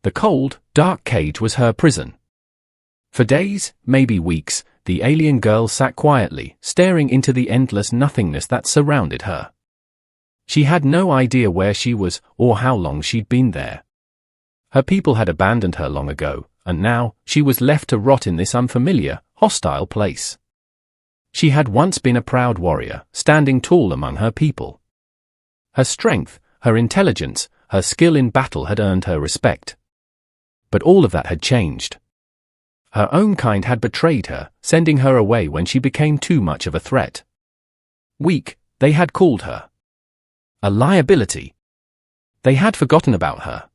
The cold, dark cage was her prison. For days, maybe weeks, the alien girl sat quietly, staring into the endless nothingness that surrounded her. She had no idea where she was or how long she'd been there. Her people had abandoned her long ago, and now she was left to rot in this unfamiliar, hostile place. She had once been a proud warrior, standing tall among her people. Her strength, her intelligence, her skill in battle had earned her respect. But all of that had changed. Her own kind had betrayed her, sending her away when she became too much of a threat. Weak, they had called her. A liability. They had forgotten about her.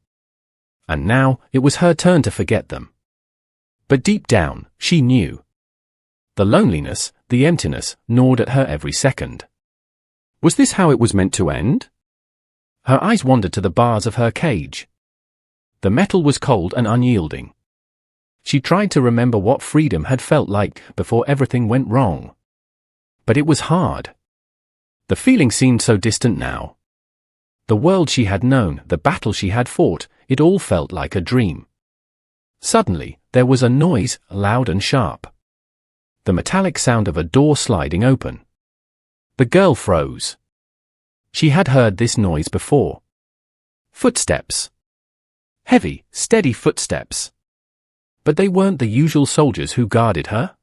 And now, it was her turn to forget them. But deep down, she knew. The loneliness, the emptiness, gnawed at her every second. Was this how it was meant to end? Her eyes wandered to the bars of her cage. The metal was cold and unyielding. She tried to remember what freedom had felt like before everything went wrong. But it was hard. The feeling seemed so distant now. The world she had known, the battle she had fought, it all felt like a dream. Suddenly, there was a noise, loud and sharp. The metallic sound of a door sliding open. The girl froze. She had heard this noise before. Footsteps. Heavy, steady footsteps. But they weren't the usual soldiers who guarded her.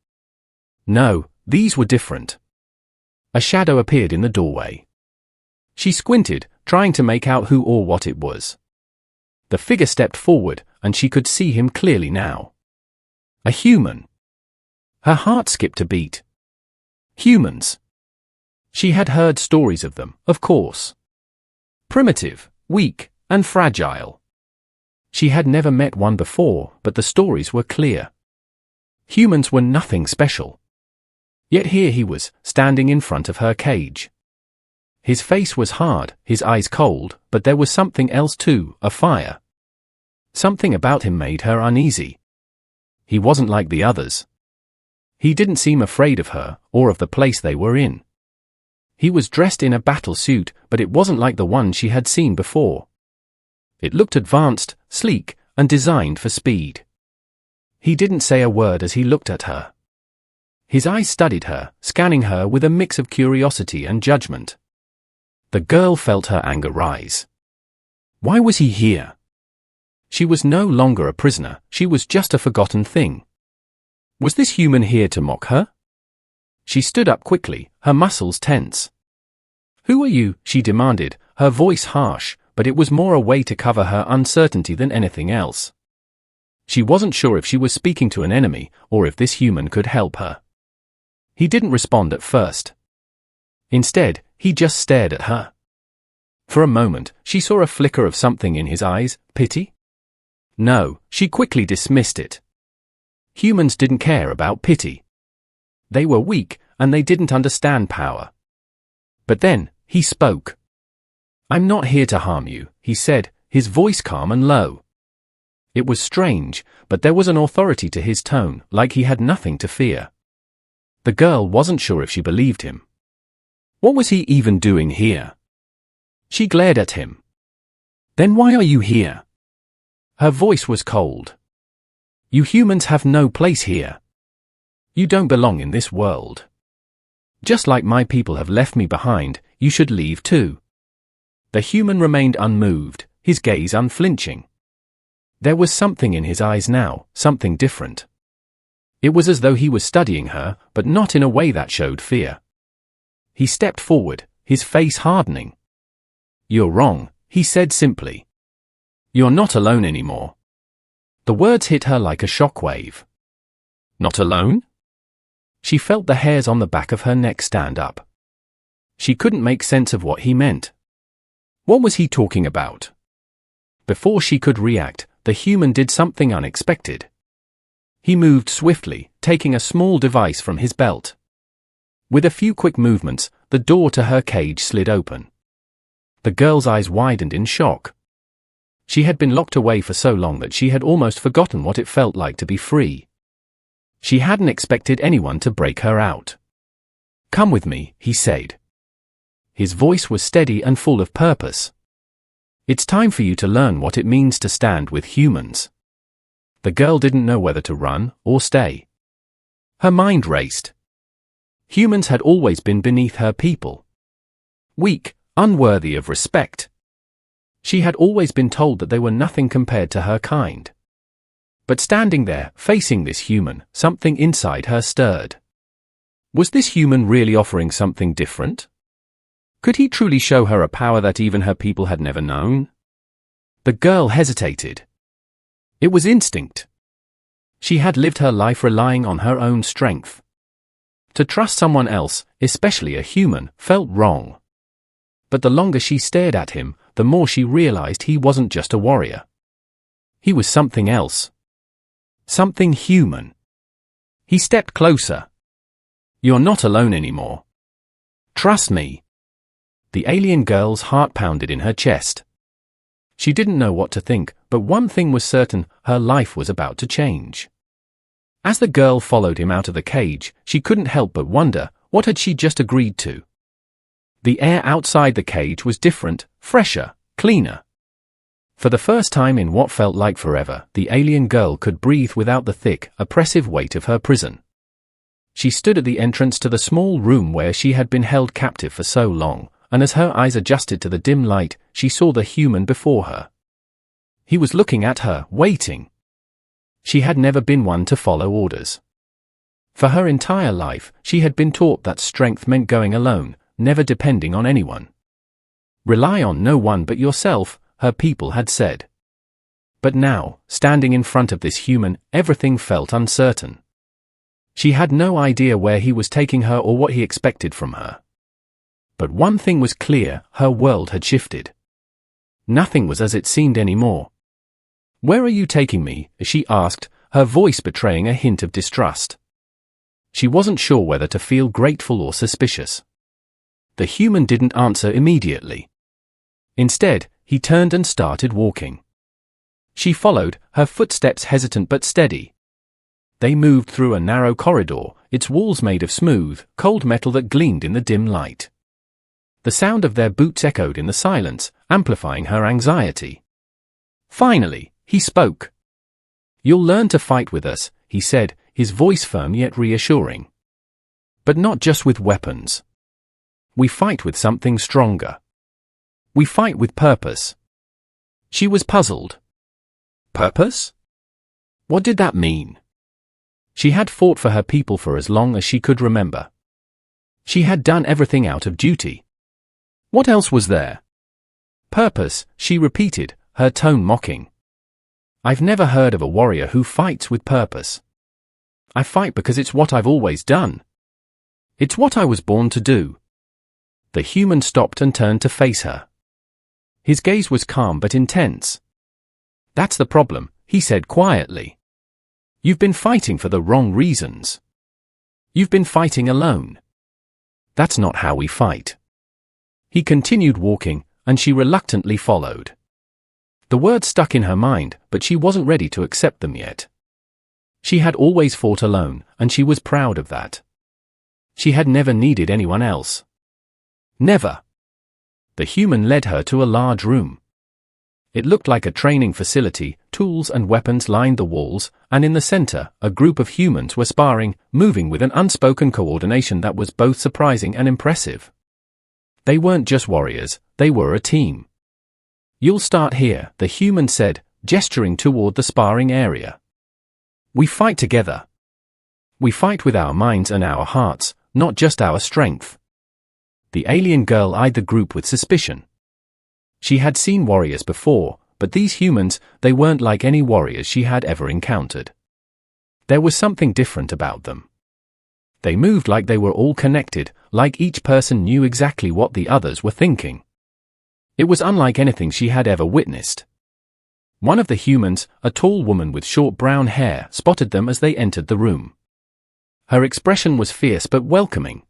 No, these were different. A shadow appeared in the doorway. She squinted, trying to make out who or what it was. The figure stepped forward, and she could see him clearly now. A human. Her heart skipped a beat. Humans. She had heard stories of them, of course. Primitive, weak, and fragile. She had never met one before, but the stories were clear. Humans were nothing special. Yet here he was, standing in front of her cage. His face was hard, his eyes cold, but there was something else too, a fire. Something about him made her uneasy. He wasn't like the others. He didn't seem afraid of her, or of the place they were in. He was dressed in a battle suit, but it wasn't like the one she had seen before. It looked advanced, sleek, and designed for speed. He didn't say a word as he looked at her. His eyes studied her, scanning her with a mix of curiosity and judgment. The girl felt her anger rise. Why was he here? She was no longer a prisoner, she was just a forgotten thing. Was this human here to mock her? She stood up quickly, her muscles tense. Who are you? She demanded, her voice harsh, but it was more a way to cover her uncertainty than anything else. She wasn't sure if she was speaking to an enemy, or if this human could help her. He didn't respond at first. Instead, he just stared at her. For a moment, she saw a flicker of something in his eyes, pity? No, she quickly dismissed it. Humans didn't care about pity. They were weak, and they didn't understand power. But then, he spoke. I'm not here to harm you, he said, his voice calm and low. It was strange, but there was an authority to his tone, like he had nothing to fear. The girl wasn't sure if she believed him. What was he even doing here? She glared at him. Then why are you here? Her voice was cold. You humans have no place here. You don't belong in this world. Just like my people have left me behind, you should leave too. The human remained unmoved, his gaze unflinching. There was something in his eyes now, something different. It was as though he was studying her, but not in a way that showed fear. He stepped forward, his face hardening. You're wrong, he said simply. You're not alone anymore. The words hit her like a shockwave. Not alone? She felt the hairs on the back of her neck stand up. She couldn't make sense of what he meant. What was he talking about? Before she could react, the human did something unexpected. He moved swiftly, taking a small device from his belt. With a few quick movements, the door to her cage slid open. The girl's eyes widened in shock. She had been locked away for so long that she had almost forgotten what it felt like to be free. She hadn't expected anyone to break her out. Come with me, he said. His voice was steady and full of purpose. It's time for you to learn what it means to stand with humans. The girl didn't know whether to run or stay. Her mind raced. Humans had always been beneath her people. Weak, unworthy of respect. She had always been told that they were nothing compared to her kind. But standing there, facing this human, something inside her stirred. Was this human really offering something different? Could he truly show her a power that even her people had never known? The girl hesitated. It was instinct. She had lived her life relying on her own strength. To trust someone else, especially a human, felt wrong. But the longer she stared at him, the more she realized he wasn't just a warrior. He was something else. Something human. He stepped closer. You're not alone anymore. Trust me. The alien girl's heart pounded in her chest. She didn't know what to think, but one thing was certain, her life was about to change. As the girl followed him out of the cage, she couldn't help but wonder, what had she just agreed to? The air outside the cage was different, fresher, cleaner. For the first time in what felt like forever, the alien girl could breathe without the thick, oppressive weight of her prison. She stood at the entrance to the small room where she had been held captive for so long, and as her eyes adjusted to the dim light, she saw the human before her. He was looking at her, waiting. She had never been one to follow orders. For her entire life, she had been taught that strength meant going alone, never depending on anyone. Rely on no one but yourself, her people had said. But now, standing in front of this human, everything felt uncertain. She had no idea where he was taking her or what he expected from her. But one thing was clear, her world had shifted. Nothing was as it seemed anymore. "Where are you taking me?" she asked, her voice betraying a hint of distrust. She wasn't sure whether to feel grateful or suspicious. The human didn't answer immediately. Instead, he turned and started walking. She followed, her footsteps hesitant but steady. They moved through a narrow corridor, its walls made of smooth, cold metal that gleamed in the dim light. The sound of their boots echoed in the silence, amplifying her anxiety. Finally, he spoke. "You'll learn to fight with us," he said, his voice firm yet reassuring. "But not just with weapons. We fight with something stronger. We fight with purpose." She was puzzled. Purpose? What did that mean? She had fought for her people for as long as she could remember. She had done everything out of duty. What else was there? "Purpose," she repeated, her tone mocking. "I've never heard of a warrior who fights with purpose. I fight because it's what I've always done. It's what I was born to do." The human stopped and turned to face her. His gaze was calm but intense. "That's the problem," he said quietly. "You've been fighting for the wrong reasons. You've been fighting alone. That's not how we fight." He continued walking, and she reluctantly followed. The words stuck in her mind, but she wasn't ready to accept them yet. She had always fought alone, and she was proud of that. She had never needed anyone else. Never. The human led her to a large room. It looked like a training facility, tools and weapons lined the walls, and in the center, a group of humans were sparring, moving with an unspoken coordination that was both surprising and impressive. They weren't just warriors, they were a team. "You'll start here," the human said, gesturing toward the sparring area. "We fight together. We fight with our minds and our hearts, not just our strength." The alien girl eyed the group with suspicion. She had seen warriors before, but these humans, they weren't like any warriors she had ever encountered. There was something different about them. They moved like they were all connected, like each person knew exactly what the others were thinking. It was unlike anything she had ever witnessed. One of the humans, a tall woman with short brown hair, spotted them as they entered the room. Her expression was fierce but welcoming.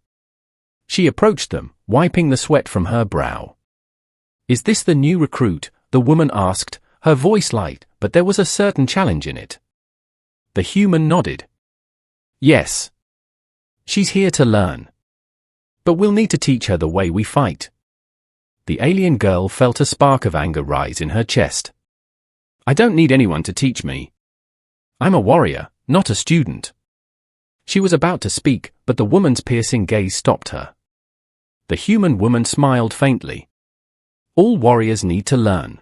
She approached them, wiping the sweat from her brow. "Is this the new recruit?" the woman asked, her voice light, but there was a certain challenge in it. The human nodded. "Yes. She's here to learn. But we'll need to teach her the way we fight." The alien girl felt a spark of anger rise in her chest. I don't need anyone to teach me. I'm a warrior, not a student. She was about to speak, but the woman's piercing gaze stopped her. The human woman smiled faintly. All warriors need to learn.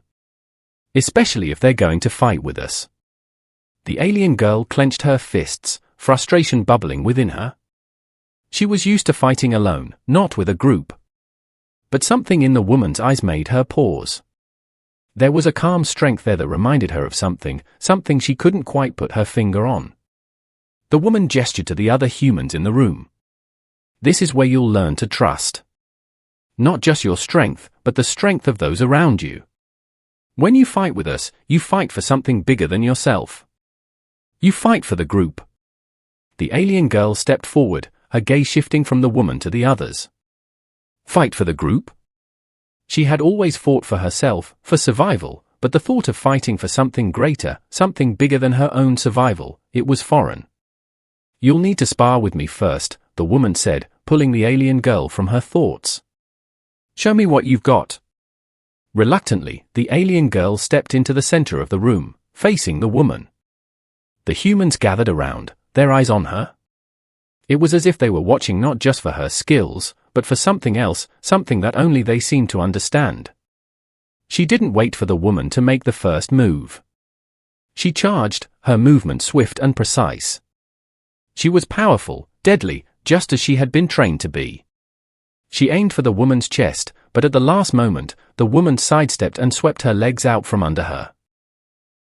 Especially if they're going to fight with us. The alien girl clenched her fists, frustration bubbling within her. She was used to fighting alone, not with a group. But something in the woman's eyes made her pause. There was a calm strength there that reminded her of something she couldn't quite put her finger on. The woman gestured to the other humans in the room. This is where you'll learn to trust. Not just your strength, but the strength of those around you. When you fight with us, you fight for something bigger than yourself. You fight for the group. The alien girl stepped forward, her gaze shifting from the woman to the others. Fight for the group? She had always fought for herself, for survival, but the thought of fighting for something greater, something bigger than her own survival, it was foreign. You'll need to spar with me first, the woman said, pulling the alien girl from her thoughts. Show me what you've got. Reluctantly, the alien girl stepped into the center of the room, facing the woman. The humans gathered around, their eyes on her. It was as if they were watching not just for her skills, but for something else, something that only they seemed to understand. She didn't wait for the woman to make the first move. She charged, her movement swift and precise. She was powerful, deadly, just as she had been trained to be. She aimed for the woman's chest, but at the last moment, the woman sidestepped and swept her legs out from under her.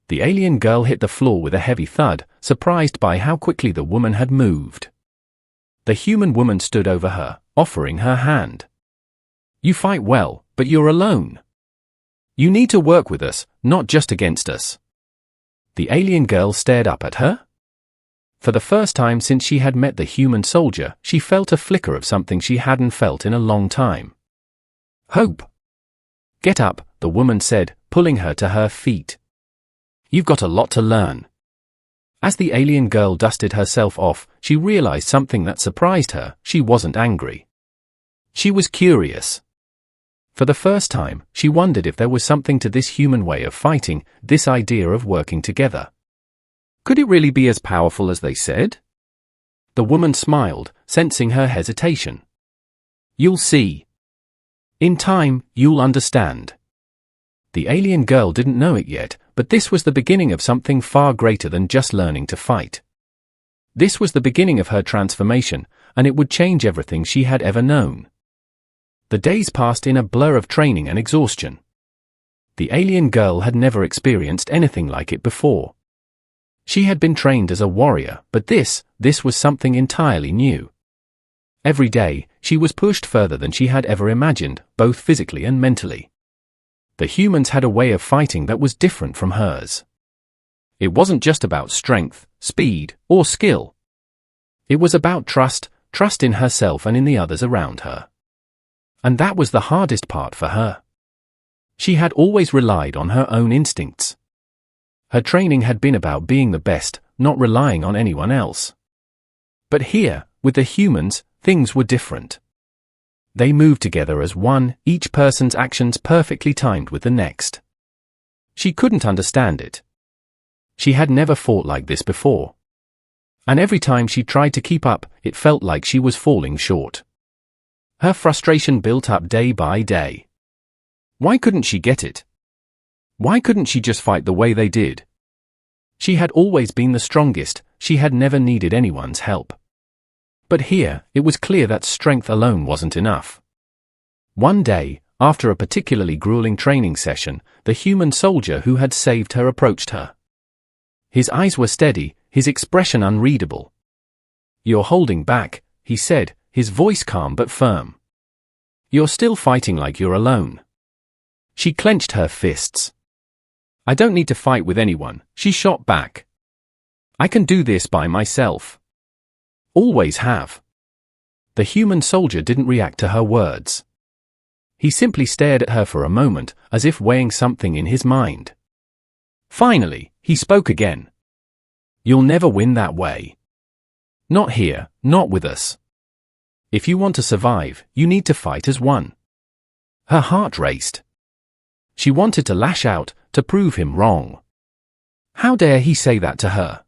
The alien girl hit the floor with a heavy thud, surprised by how quickly the woman had moved. The human woman stood over her, offering her hand. You fight well, but you're alone. You need to work with us, not just against us. The alien girl stared up at her. For the first time since she had met the human soldier, she felt a flicker of something she hadn't felt in a long time. Hope. Get up, the woman said, pulling her to her feet. You've got a lot to learn. As the alien girl dusted herself off, she realized something that surprised her. She wasn't angry. She was curious. For the first time, she wondered if there was something to this human way of fighting, this idea of working together. Could it really be as powerful as they said? The woman smiled, sensing her hesitation. You'll see. In time, you'll understand. The alien girl didn't know it yet, but this was the beginning of something far greater than just learning to fight. This was the beginning of her transformation, and it would change everything she had ever known. The days passed in a blur of training and exhaustion. The alien girl had never experienced anything like it before. She had been trained as a warrior, but this was something entirely new. Every day, she was pushed further than she had ever imagined, both physically and mentally. The humans had a way of fighting that was different from hers. It wasn't just about strength, speed, or skill. It was about trust in herself and in the others around her. And that was the hardest part for her. She had always relied on her own instincts. Her training had been about being the best, not relying on anyone else. But here, with the humans, things were different. They moved together as one, each person's actions perfectly timed with the next. She couldn't understand it. She had never fought like this before. And every time she tried to keep up, it felt like she was falling short. Her frustration built up day by day. Why couldn't she get it? Why couldn't she just fight the way they did? She had always been the strongest, she had never needed anyone's help. But here, it was clear that strength alone wasn't enough. One day, after a particularly grueling training session, the human soldier who had saved her approached her. His eyes were steady, his expression unreadable. You're holding back, he said, his voice calm but firm. You're still fighting like you're alone. She clenched her fists. I don't need to fight with anyone, she shot back. I can do this by myself. Always have. The human soldier didn't react to her words. He simply stared at her for a moment, as if weighing something in his mind. Finally, he spoke again. You'll never win that way. Not here, not with us. If you want to survive, you need to fight as one. Her heart raced. She wanted to lash out, to prove him wrong. How dare he say that to her?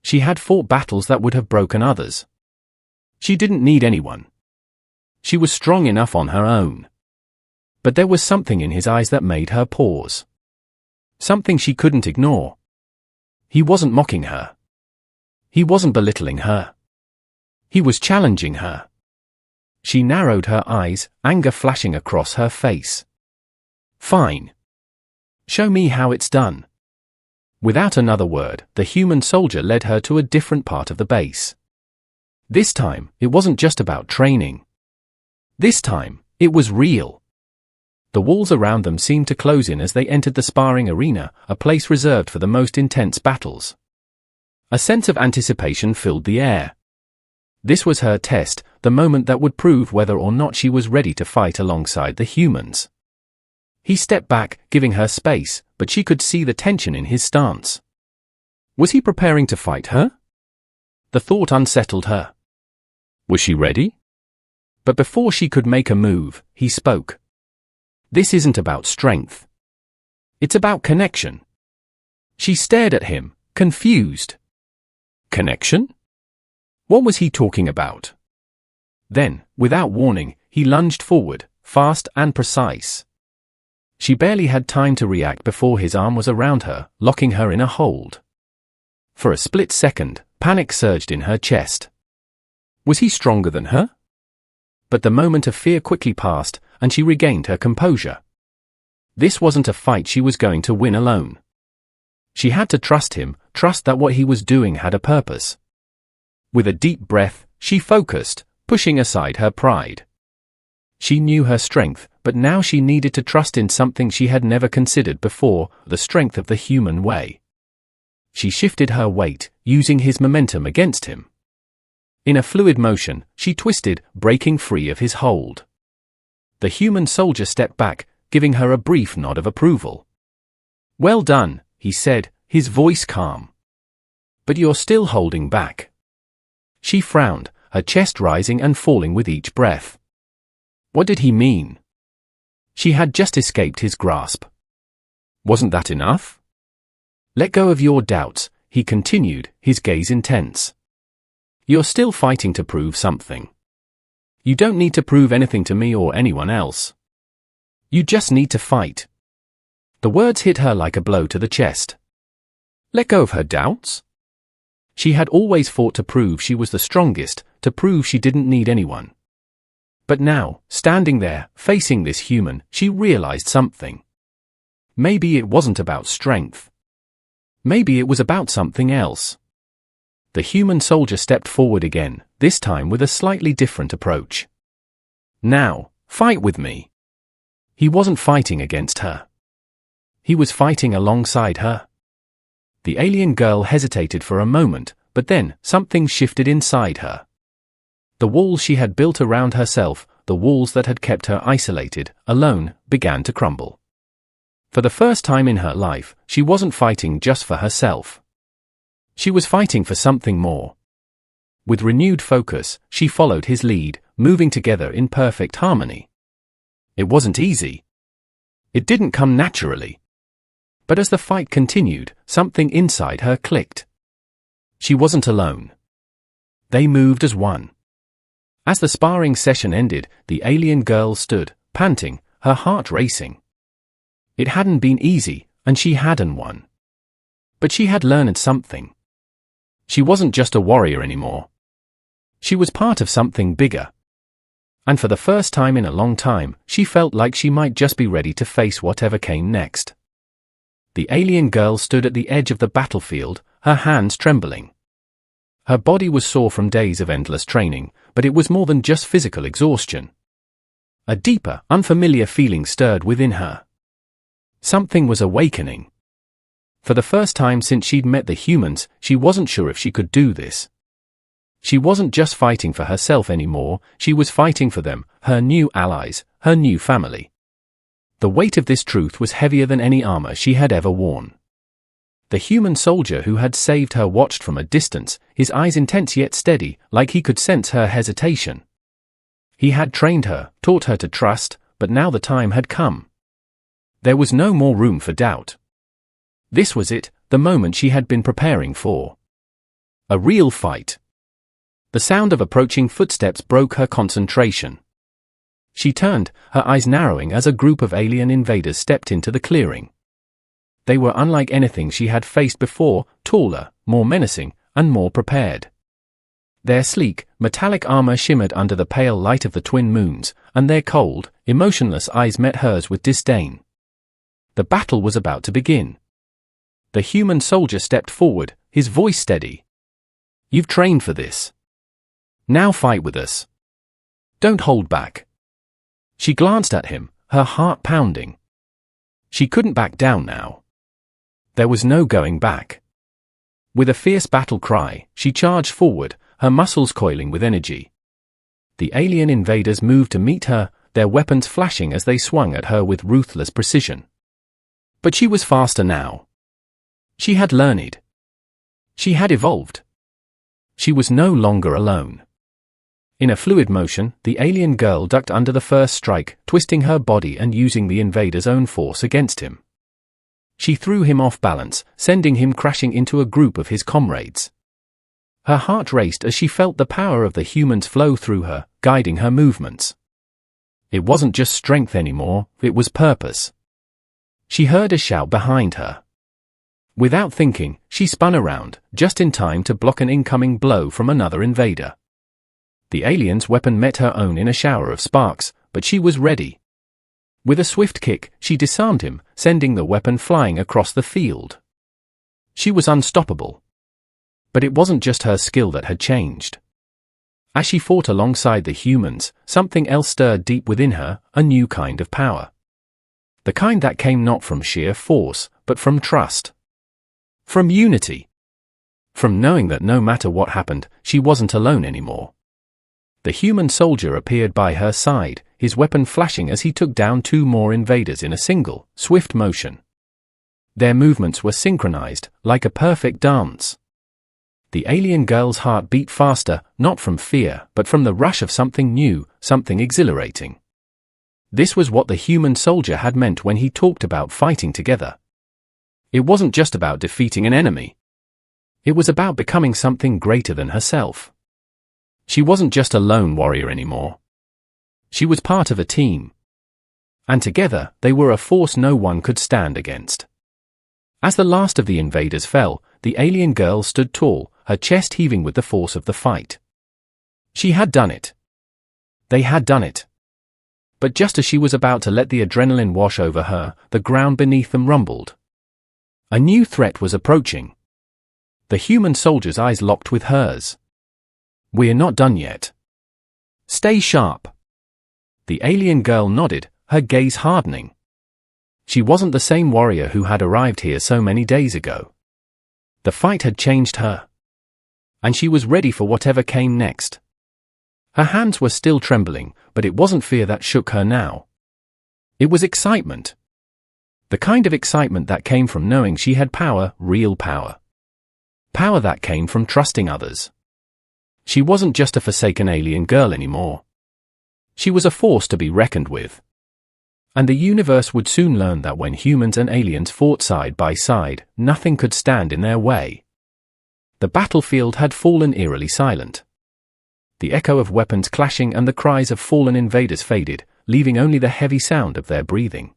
She had fought battles that would have broken others. She didn't need anyone. She was strong enough on her own. But there was something in his eyes that made her pause. Something she couldn't ignore. He wasn't mocking her. He wasn't belittling her. He was challenging her. She narrowed her eyes, anger flashing across her face. Fine. Show me how it's done. Without another word, the human soldier led her to a different part of the base. This time, it wasn't just about training. This time, it was real. The walls around them seemed to close in as they entered the sparring arena, a place reserved for the most intense battles. A sense of anticipation filled the air. This was her test, the moment that would prove whether or not she was ready to fight alongside the humans. He stepped back, giving her space, but she could see the tension in his stance. Was he preparing to fight her? The thought unsettled her. Was she ready? But before she could make a move, he spoke. This isn't about strength. It's about connection. She stared at him, confused. Connection? What was he talking about? Then, without warning, he lunged forward, fast and precise. She barely had time to react before his arm was around her, locking her in a hold. For a split second, panic surged in her chest. Was he stronger than her? But the moment of fear quickly passed, and she regained her composure. This wasn't a fight she was going to win alone. She had to trust him, trust that what he was doing had a purpose. With a deep breath, she focused, pushing aside her pride. She knew her strength, but now she needed to trust in something she had never considered before, the strength of the human way. She shifted her weight, using his momentum against him. In a fluid motion, she twisted, breaking free of his hold. The human soldier stepped back, giving her a brief nod of approval. "Well done," he said, his voice calm. "But you're still holding back." She frowned, her chest rising and falling with each breath. What did he mean? She had just escaped his grasp. Wasn't that enough? "Let go of your doubts," he continued, his gaze intense. "You're still fighting to prove something. You don't need to prove anything to me or anyone else. You just need to fight." The words hit her like a blow to the chest. Let go of her doubts? She had always fought to prove she was the strongest, to prove she didn't need anyone. But now, standing there, facing this human, she realized something. Maybe it wasn't about strength. Maybe it was about something else. The human soldier stepped forward again, this time with a slightly different approach. "Now, fight with me." He wasn't fighting against her. He was fighting alongside her. The alien girl hesitated for a moment, but then, something shifted inside her. The walls she had built around herself, the walls that had kept her isolated, alone, began to crumble. For the first time in her life, she wasn't fighting just for herself. She was fighting for something more. With renewed focus, she followed his lead, moving together in perfect harmony. It wasn't easy. It didn't come naturally. But as the fight continued, something inside her clicked. She wasn't alone. They moved as one. As the sparring session ended, the alien girl stood, panting, her heart racing. It hadn't been easy, and she hadn't won. But she had learned something. She wasn't just a warrior anymore. She was part of something bigger. And for the first time in a long time, she felt like she might just be ready to face whatever came next. The alien girl stood at the edge of the battlefield, her hands trembling. Her body was sore from days of endless training, but it was more than just physical exhaustion. A deeper, unfamiliar feeling stirred within her. Something was awakening. For the first time since she'd met the humans, she wasn't sure if she could do this. She wasn't just fighting for herself anymore, she was fighting for them, her new allies, her new family. The weight of this truth was heavier than any armor she had ever worn. The human soldier who had saved her watched from a distance, his eyes intense yet steady, like he could sense her hesitation. He had trained her, taught her to trust, but now the time had come. There was no more room for doubt. This was it, the moment she had been preparing for. A real fight. The sound of approaching footsteps broke her concentration. She turned, her eyes narrowing as a group of alien invaders stepped into the clearing. They were unlike anything she had faced before, taller, more menacing, and more prepared. Their sleek, metallic armor shimmered under the pale light of the twin moons, and their cold, emotionless eyes met hers with disdain. The battle was about to begin. The human soldier stepped forward, his voice steady. "You've trained for this. Now fight with us. Don't hold back." She glanced at him, her heart pounding. She couldn't back down now. There was no going back. With a fierce battle cry, she charged forward, her muscles coiling with energy. The alien invaders moved to meet her, their weapons flashing as they swung at her with ruthless precision. But she was faster now. She had learned. She had evolved. She was no longer alone. In a fluid motion, the alien girl ducked under the first strike, twisting her body and using the invader's own force against him. She threw him off balance, sending him crashing into a group of his comrades. Her heart raced as she felt the power of the humans flow through her, guiding her movements. It wasn't just strength anymore, it was purpose. She heard a shout behind her. Without thinking, she spun around, just in time to block an incoming blow from another invader. The alien's weapon met her own in a shower of sparks, but she was ready. With a swift kick, she disarmed him, sending the weapon flying across the field. She was unstoppable. But it wasn't just her skill that had changed. As she fought alongside the humans, something else stirred deep within her, a new kind of power. The kind that came not from sheer force, but from trust. From unity. From knowing that no matter what happened, she wasn't alone anymore. The human soldier appeared by her side, his weapon flashing as he took down two more invaders in a single, swift motion. Their movements were synchronized, like a perfect dance. The alien girl's heart beat faster, not from fear, but from the rush of something new, something exhilarating. This was what the human soldier had meant when he talked about fighting together. It wasn't just about defeating an enemy. It was about becoming something greater than herself. She wasn't just a lone warrior anymore. She was part of a team. And together, they were a force no one could stand against. As the last of the invaders fell, the alien girl stood tall, her chest heaving with the force of the fight. She had done it. They had done it. But just as she was about to let the adrenaline wash over her, the ground beneath them rumbled. A new threat was approaching. The human soldier's eyes locked with hers. "We're not done yet. Stay sharp." The alien girl nodded, her gaze hardening. She wasn't the same warrior who had arrived here so many days ago. The fight had changed her. And she was ready for whatever came next. Her hands were still trembling, but it wasn't fear that shook her now. It was excitement. The kind of excitement that came from knowing she had power, real power. Power that came from trusting others. She wasn't just a forsaken alien girl anymore. She was a force to be reckoned with. And the universe would soon learn that when humans and aliens fought side by side, nothing could stand in their way. The battlefield had fallen eerily silent. The echo of weapons clashing and the cries of fallen invaders faded, leaving only the heavy sound of their breathing.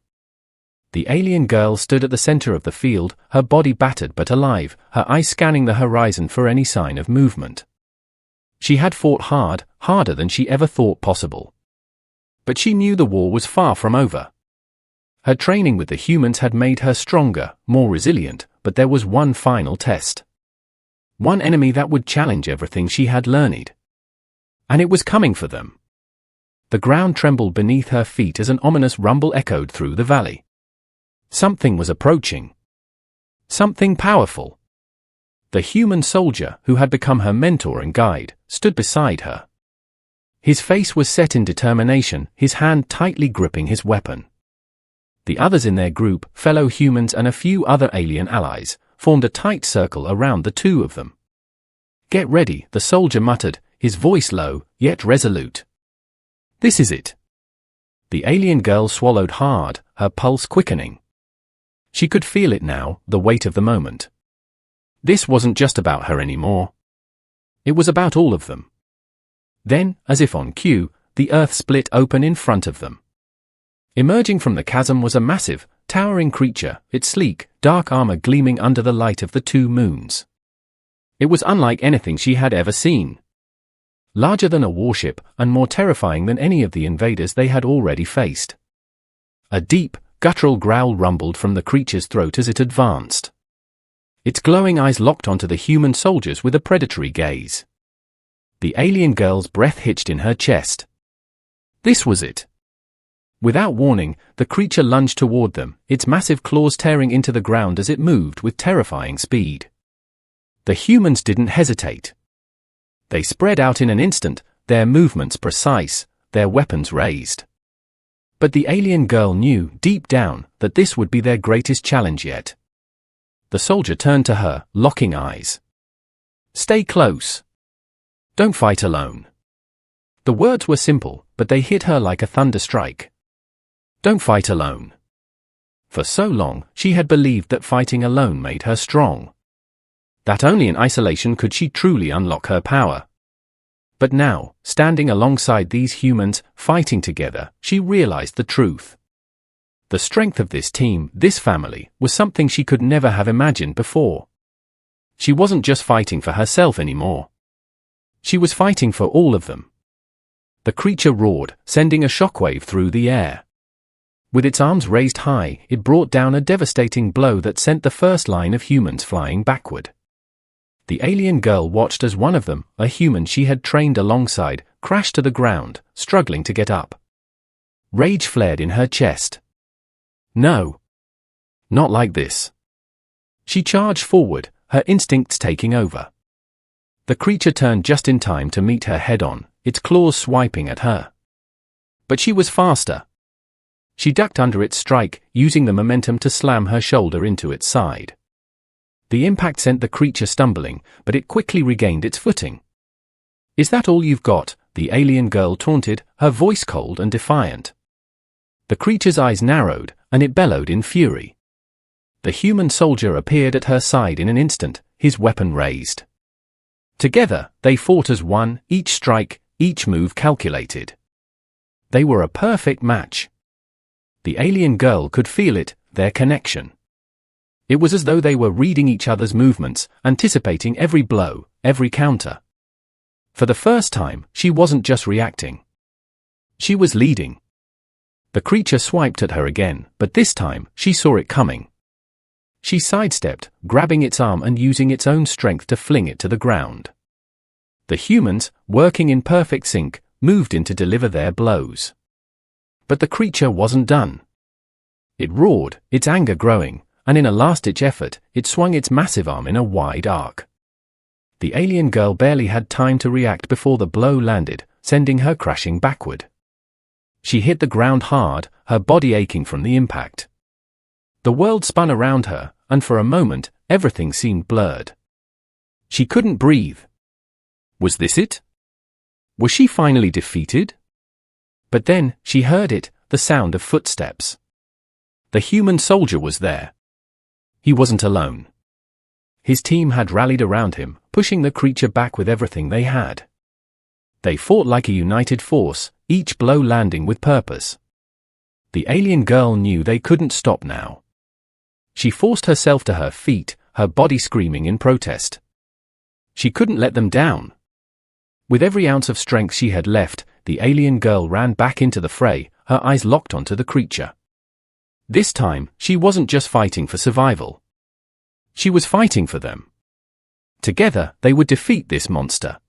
The alien girl stood at the center of the field, her body battered but alive, her eyes scanning the horizon for any sign of movement. She had fought hard, harder than she ever thought possible. But she knew the war was far from over. Her training with the humans had made her stronger, more resilient, but there was one final test. One enemy that would challenge everything she had learned. And it was coming for them. The ground trembled beneath her feet as an ominous rumble echoed through the valley. Something was approaching. Something powerful. The human soldier, who had become her mentor and guide, stood beside her. His face was set in determination, his hand tightly gripping his weapon. The others in their group, fellow humans and a few other alien allies, formed a tight circle around the two of them. "Get ready," the soldier muttered, his voice low, yet resolute. "This is it. The alien girl swallowed hard, her pulse quickening. She could feel it now, the weight of the moment. This wasn't just about her anymore. It was about all of them. Then, as if on cue, the earth split open in front of them. Emerging from the chasm was a massive, towering creature, its sleek, dark armor gleaming under the light of the two moons. It was unlike anything she had ever seen. Larger than a warship, and more terrifying than any of the invaders they had already faced. A deep, guttural growl rumbled from the creature's throat as it advanced. Its glowing eyes locked onto the human soldiers with a predatory gaze. The alien girl's breath hitched in her chest. This was it. Without warning, the creature lunged toward them, its massive claws tearing into the ground as it moved with terrifying speed. The humans didn't hesitate. They spread out in an instant, their movements precise, their weapons raised. But the alien girl knew, deep down, that this would be their greatest challenge yet. The soldier turned to her, locking eyes. "Stay close. Don't fight alone." The words were simple, but they hit her like a thunder strike. Don't fight alone. For so long, she had believed that fighting alone made her strong. That only in isolation could she truly unlock her power. But now, standing alongside these humans, fighting together, she realized the truth. The strength of this team, this family, was something she could never have imagined before. She wasn't just fighting for herself anymore. She was fighting for all of them. The creature roared, sending a shockwave through the air. With its arms raised high, it brought down a devastating blow that sent the first line of humans flying backward. The alien girl watched as one of them, a human she had trained alongside, crashed to the ground, struggling to get up. Rage flared in her chest. No. Not like this. She charged forward, her instincts taking over. The creature turned just in time to meet her head-on, its claws swiping at her. But she was faster. She ducked under its strike, using the momentum to slam her shoulder into its side. The impact sent the creature stumbling, but it quickly regained its footing. "Is that all you've got?" the alien girl taunted, her voice cold and defiant. The creature's eyes narrowed, and it bellowed in fury. The human soldier appeared at her side in an instant, his weapon raised. Together, they fought as one, each strike, each move calculated. They were a perfect match. The alien girl could feel it, their connection. It was as though they were reading each other's movements, anticipating every blow, every counter. For the first time, she wasn't just reacting. She was leading. The creature swiped at her again, but this time, she saw it coming. She sidestepped, grabbing its arm and using its own strength to fling it to the ground. The humans, working in perfect sync, moved in to deliver their blows. But the creature wasn't done. It roared, its anger growing, and in a last-ditch effort, it swung its massive arm in a wide arc. The alien girl barely had time to react before the blow landed, sending her crashing backward. She hit the ground hard, her body aching from the impact. The world spun around her, and for a moment, everything seemed blurred. She couldn't breathe. Was this it? Was she finally defeated? But then, she heard it, the sound of footsteps. The human soldier was there. He wasn't alone. His team had rallied around him, pushing the creature back with everything they had. They fought like a united force, each blow landing with purpose. The alien girl knew they couldn't stop now. She forced herself to her feet, her body screaming in protest. She couldn't let them down. With every ounce of strength she had left, the alien girl ran back into the fray, her eyes locked onto the creature. This time, she wasn't just fighting for survival. She was fighting for them. Together, they would defeat this monster.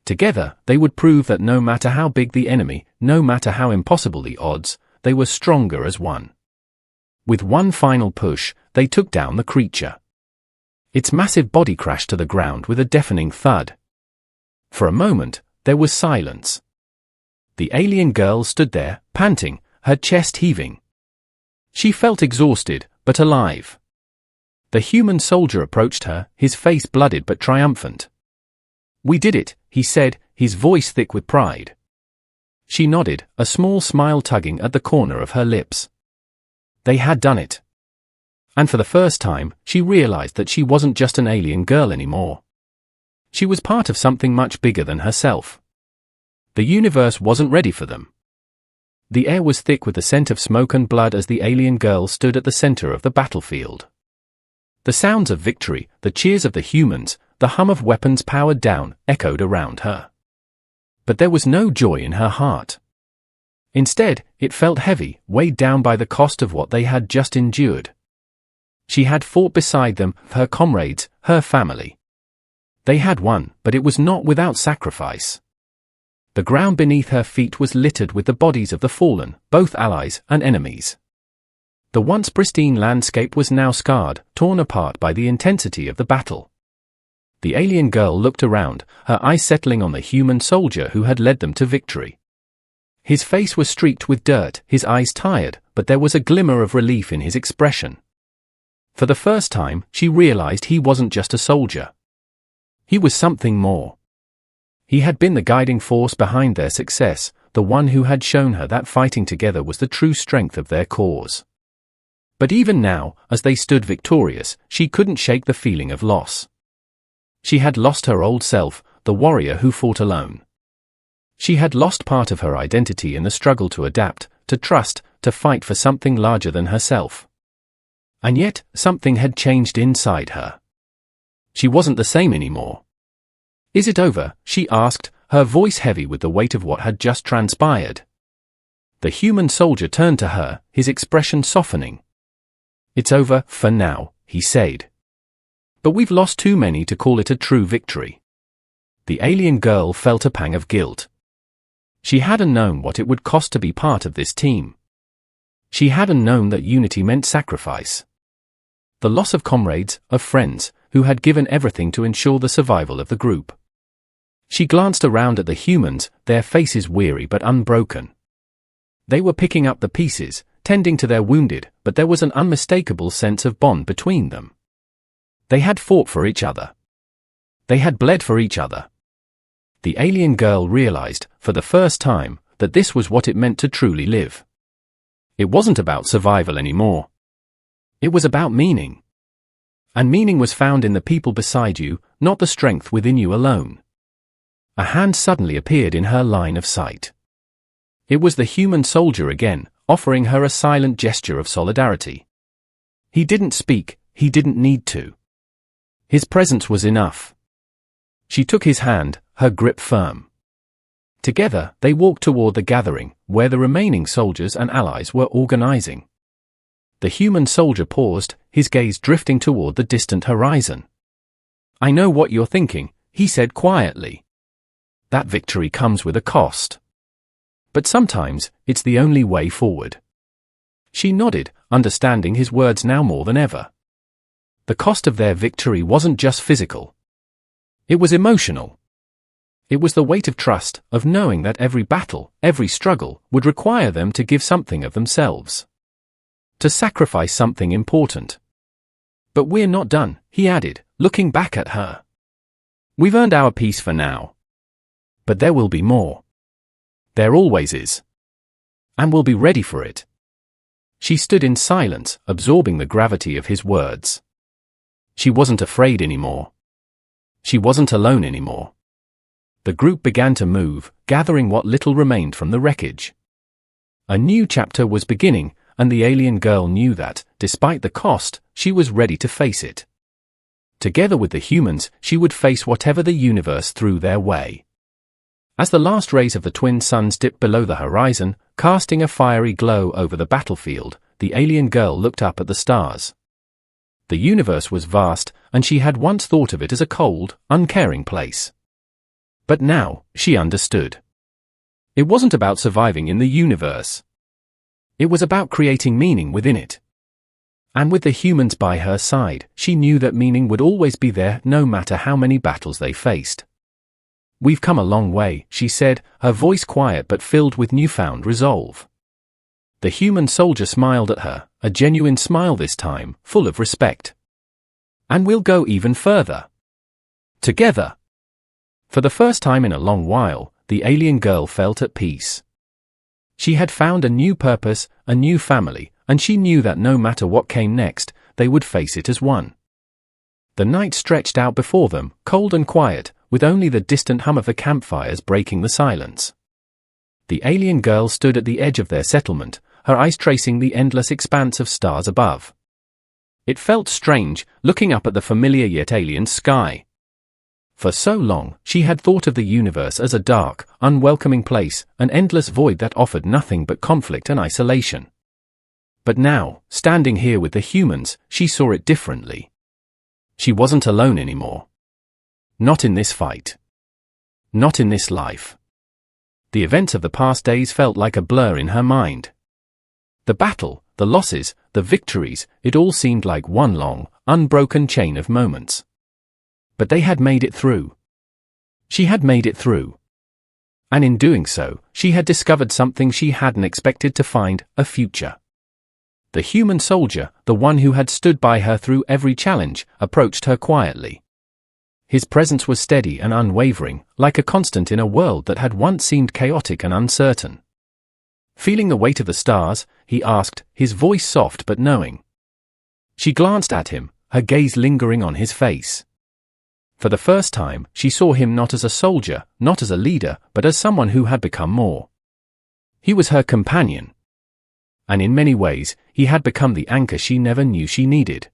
Together, they would prove that no matter how big the enemy, no matter how impossible the odds, they were stronger as one. With one final push, they took down the creature. Its massive body crashed to the ground with a deafening thud. For a moment, there was silence. The alien girl stood there, panting, her chest heaving. She felt exhausted, but alive. The human soldier approached her, his face blooded but triumphant. "We did it," he said, his voice thick with pride. She nodded, a small smile tugging at the corner of her lips. They had done it. And for the first time, she realized that she wasn't just an alien girl anymore. She was part of something much bigger than herself. The universe wasn't ready for them. The air was thick with the scent of smoke and blood as the alien girl stood at the center of the battlefield. The sounds of victory, the cheers of the humans, the hum of weapons powered down, echoed around her. But there was no joy in her heart. Instead, it felt heavy, weighed down by the cost of what they had just endured. She had fought beside them, her comrades, her family. They had won, but it was not without sacrifice. The ground beneath her feet was littered with the bodies of the fallen, both allies and enemies. The once pristine landscape was now scarred, torn apart by the intensity of the battle. The alien girl looked around, her eyes settling on the human soldier who had led them to victory. His face was streaked with dirt, his eyes tired, but there was a glimmer of relief in his expression. For the first time, she realized he wasn't just a soldier. He was something more. He had been the guiding force behind their success, the one who had shown her that fighting together was the true strength of their cause. But even now, as they stood victorious, she couldn't shake the feeling of loss. She had lost her old self, the warrior who fought alone. She had lost part of her identity in the struggle to adapt, to trust, to fight for something larger than herself. And yet, something had changed inside her. She wasn't the same anymore. "Is it over?" she asked, her voice heavy with the weight of what had just transpired. The human soldier turned to her, his expression softening. "It's over, for now," he said. "But we've lost too many to call it a true victory." The alien girl felt a pang of guilt. She hadn't known what it would cost to be part of this team. She hadn't known that unity meant sacrifice. The loss of comrades, of friends, who had given everything to ensure the survival of the group. She glanced around at the humans, their faces weary but unbroken. They were picking up the pieces, tending to their wounded, but there was an unmistakable sense of bond between them. They had fought for each other. They had bled for each other. The alien girl realized, for the first time, that this was what it meant to truly live. It wasn't about survival anymore. It was about meaning. And meaning was found in the people beside you, not the strength within you alone. A hand suddenly appeared in her line of sight. It was the human soldier again, offering her a silent gesture of solidarity. He didn't speak, he didn't need to. His presence was enough. She took his hand, her grip firm. Together, they walked toward the gathering, where the remaining soldiers and allies were organizing. The human soldier paused, his gaze drifting toward the distant horizon. "I know what you're thinking," he said quietly. "That victory comes with a cost. But sometimes, it's the only way forward." She nodded, understanding his words now more than ever. The cost of their victory wasn't just physical. It was emotional. It was the weight of trust, of knowing that every battle, every struggle, would require them to give something of themselves. To sacrifice something important. "But we're not done," he added, looking back at her. "We've earned our peace for now. But there will be more. There always is. And we'll be ready for it." She stood in silence, absorbing the gravity of his words. She wasn't afraid anymore. She wasn't alone anymore. The group began to move, gathering what little remained from the wreckage. A new chapter was beginning, and the alien girl knew that, despite the cost, she was ready to face it. Together with the humans, she would face whatever the universe threw their way. As the last rays of the twin suns dipped below the horizon, casting a fiery glow over the battlefield, the alien girl looked up at the stars. The universe was vast, and she had once thought of it as a cold, uncaring place. But now, she understood. It wasn't about surviving in the universe. It was about creating meaning within it. And with the humans by her side, she knew that meaning would always be there no matter how many battles they faced. "We've come a long way," she said, her voice quiet but filled with newfound resolve. The human soldier smiled at her, a genuine smile this time, full of respect. "And we'll go even further. Together." For the first time in a long while, the alien girl felt at peace. She had found a new purpose, a new family, and she knew that no matter what came next, they would face it as one. The night stretched out before them, cold and quiet, with only the distant hum of the campfires breaking the silence. The alien girl stood at the edge of their settlement, her eyes tracing the endless expanse of stars above. It felt strange, looking up at the familiar yet alien sky. For so long, she had thought of the universe as a dark, unwelcoming place, an endless void that offered nothing but conflict and isolation. But now, standing here with the humans, she saw it differently. She wasn't alone anymore. Not in this fight. Not in this life. The events of the past days felt like a blur in her mind. The battle, the losses, the victories, it all seemed like one long, unbroken chain of moments. But they had made it through. She had made it through. And in doing so, she had discovered something she hadn't expected to find, a future. The human soldier, the one who had stood by her through every challenge, approached her quietly. His presence was steady and unwavering, like a constant in a world that had once seemed chaotic and uncertain. Feeling the weight of the stars, he asked, his voice soft but knowing. She glanced at him, her gaze lingering on his face. For the first time, she saw him not as a soldier, not as a leader, but as someone who had become more. He was her companion. And in many ways, he had become the anchor she never knew she needed.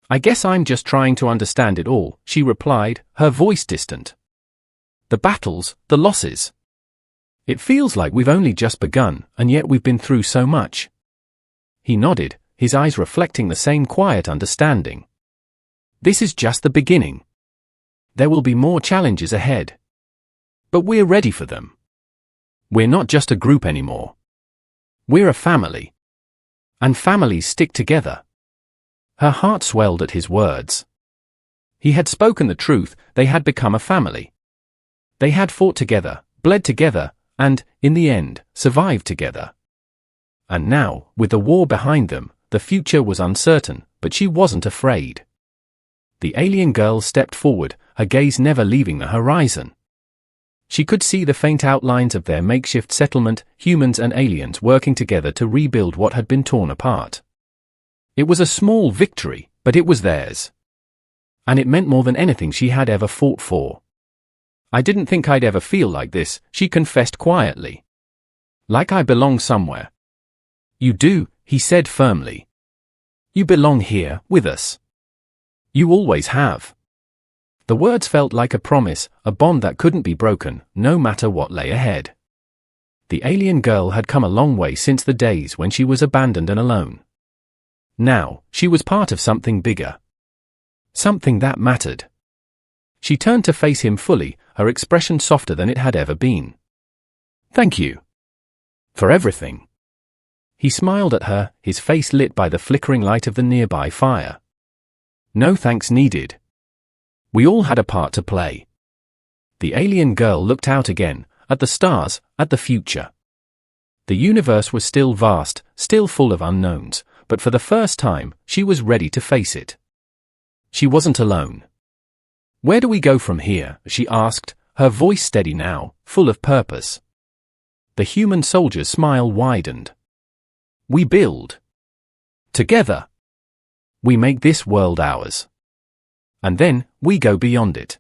"I guess I'm just trying to understand it all," she replied, her voice distant. "The battles, the losses. It feels like we've only just begun, and yet we've been through so much." He nodded, his eyes reflecting the same quiet understanding. "This is just the beginning. There will be more challenges ahead. But we're ready for them. We're not just a group anymore. We're a family. And families stick together." Her heart swelled at his words. He had spoken the truth, they had become a family. They had fought together, bled together, and, in the end, survived together. And now, with the war behind them, the future was uncertain, but she wasn't afraid. The alien girl stepped forward, her gaze never leaving the horizon. She could see the faint outlines of their makeshift settlement, humans and aliens working together to rebuild what had been torn apart. It was a small victory, but it was theirs. And it meant more than anything she had ever fought for. "I didn't think I'd ever feel like this," she confessed quietly. "Like I belong somewhere." "You do," he said firmly. "You belong here, with us. You always have." The words felt like a promise, a bond that couldn't be broken, no matter what lay ahead. The alien girl had come a long way since the days when she was abandoned and alone. Now, she was part of something bigger. Something that mattered. She turned to face him fully, her expression softer than it had ever been. "Thank you. For everything." He smiled at her, his face lit by the flickering light of the nearby fire. "No thanks needed. We all had a part to play." The alien girl looked out again, at the stars, at the future. The universe was still vast, still full of unknowns, but for the first time, she was ready to face it. She wasn't alone. "Where do we go from here?" she asked, her voice steady now, full of purpose. The human soldier's smile widened. "We build. Together. We make this world ours. And then, we go beyond it.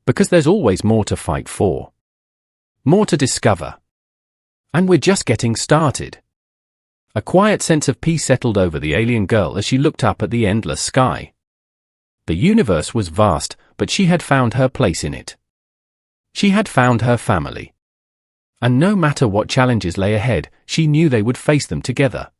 Because there's always more to fight for. More to discover. And we're just getting started." A quiet sense of peace settled over the alien girl as she looked up at the endless sky. The universe was vast, but she had found her place in it. She had found her family. And no matter what challenges lay ahead, she knew they would face them together.